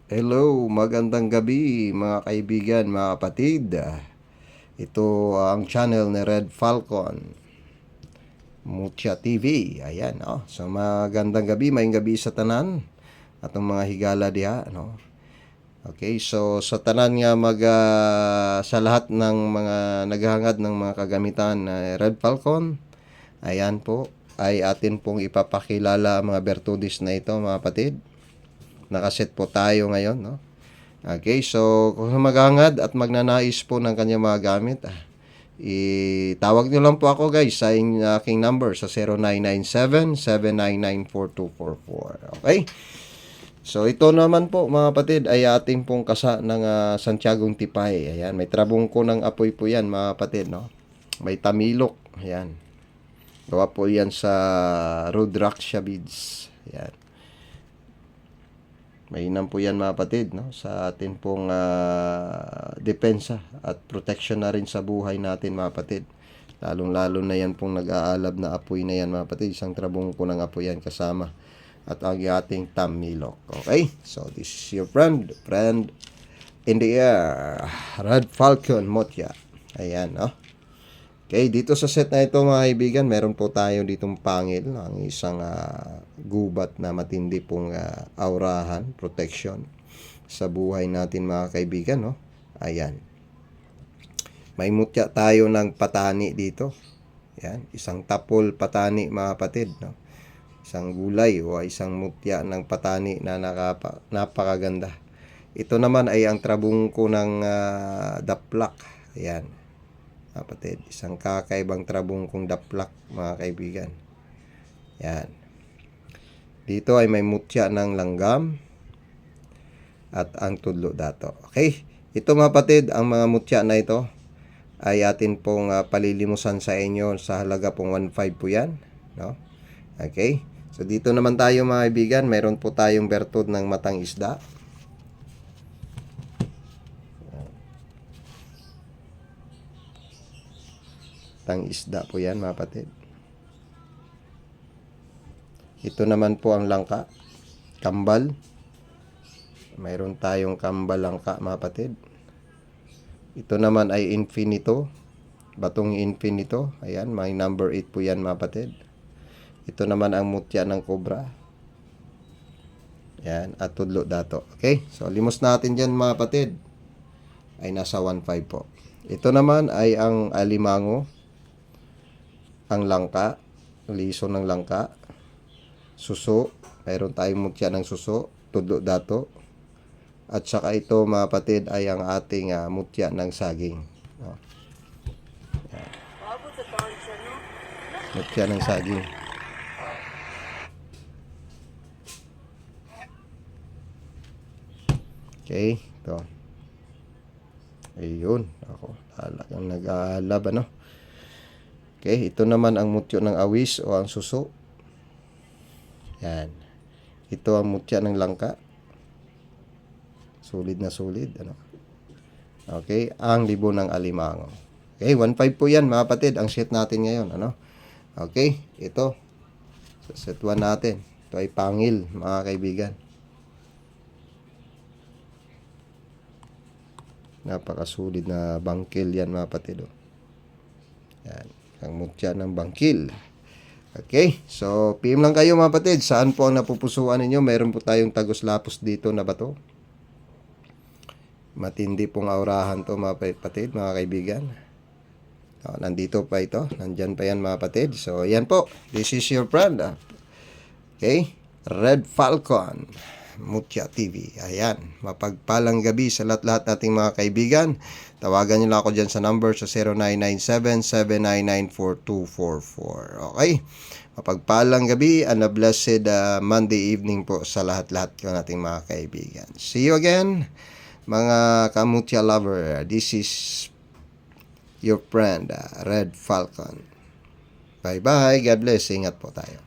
Hello, magandang gabi mga kaibigan, mga kapatid. Ito ang channel ni Red Falcon, Mucha TV. Ayan, So magandang gabi, mayong gabi sa tanan atong mga higala diha, Okay, so sa tanan nga sa lahat ng mga naghahangad ng mga kagamitan na Red Falcon, ayan po ay atin pong ipapakilala ang mga bertudis na ito, mga kapatid. Nakaset po tayo ngayon, Okay, so kung maghangad at magnanais po ng kanyang mga gamit, itawag nyo lang po ako guys sa aking number sa 0997-799-4244. Okay? So ito naman po mga kapatid ay ating pong kasa ng Santiagong Tipay. Ayan, may trabong ko ng apoy po yan mga kapatid, May tamilok. Ayan. Gawa po yan sa Rudraksha beads. Ayan. Mainam po yan mga kapatid, sa atin pong depensa at protection na rin sa buhay natin mga kapatid. Lalong-lalo na yan pong nag-aalab na apoy na yan mga kapatid. Isang trabong ko ng apoy yan kasama. At ang ating tamilok. Okay? So this is your friend in the air, Red Falcon Motya. Ayan, Okay, dito sa set na ito mga kaibigan, meron po tayo ditong pangil, ang isang gubat na matindi pong aurahan, protection sa buhay natin mga kaibigan, Ayan. May mutya tayo ng patani dito. Ayan, isang tapol patani mga kapatid, Isang gulay o isang mutya ng patani na napakaganda. Ito naman ay ang trabungko ng daplak. Ayan. Kapatid, isang kakaibang trabungkong daplak mga kaibigan. Yan. Dito ay may mutya ng langgam at ang tudlo dato. Okay? Ito mga kapatid, ang mga mutya na ito ay atin pong palilimusan sa inyo sa halaga pong 1.5 po yan. Okay? So dito naman tayo mga kaibigan, meron po tayong bertud ng matang isda. Matang isda po yan mga kapatid. Ito naman po ang langka, kambal. Mayroon tayong kambal langka mga kapatid. Ito naman ay infinito, batong infinito. Ayan, may number 8 po yan mga kapatid. Ito naman ang mutya ng cobra. Ayan, at tudlo dato. Okay, so limos natin dyan mga kapatid. Ay nasa 1.5 po. Ito naman ay ang alimango, ang langka, liso ng langka, suso, mayroon tayong mutya ng suso, tudlo dato. At saka ito mga kapatid ay ang ating mutya ng saging. Mutya ng saging. Okay, ito. Ayun, ako, talagang nag-aalab, Okay, ito naman ang mutyo ng awis o ang suso. Yan. Ito ang mutya ng langka. Solid na solid, Okay, ang libo ng alimango. Okay, 1.5 po yan mga kapatid, ang set natin ngayon, Okay, ito. Sa set 1 natin. Ito ay pangil, mga kaibigan. Napakasolid na bangkil yan mga kapatid, Yan, ang mutya ng bangkil. Okay, so PM lang kayo mga kapatid. Saan po ang napupusuan ninyo? Meron po tayong tagos-lapos dito na bato. Matindi pong aurahan to mga kapatid, mga kaibigan. Nandito pa ito. Nandyan pa yan mga kapatid. So yan po. This is your friend. Okay, Red Falcon Mutya TV. Ayan, mapagpalang gabi sa lahat-lahat nating mga kaibigan. Tawagan nyo lang ako dyan sa number sa 0997-799-4244. Okay, mapagpalang gabi and a blessed Monday evening po sa lahat-lahat ko nating mga kaibigan. See you again mga kamutya lover. This is your friend Red Falcon. Bye bye, God bless. Ingat po tayo.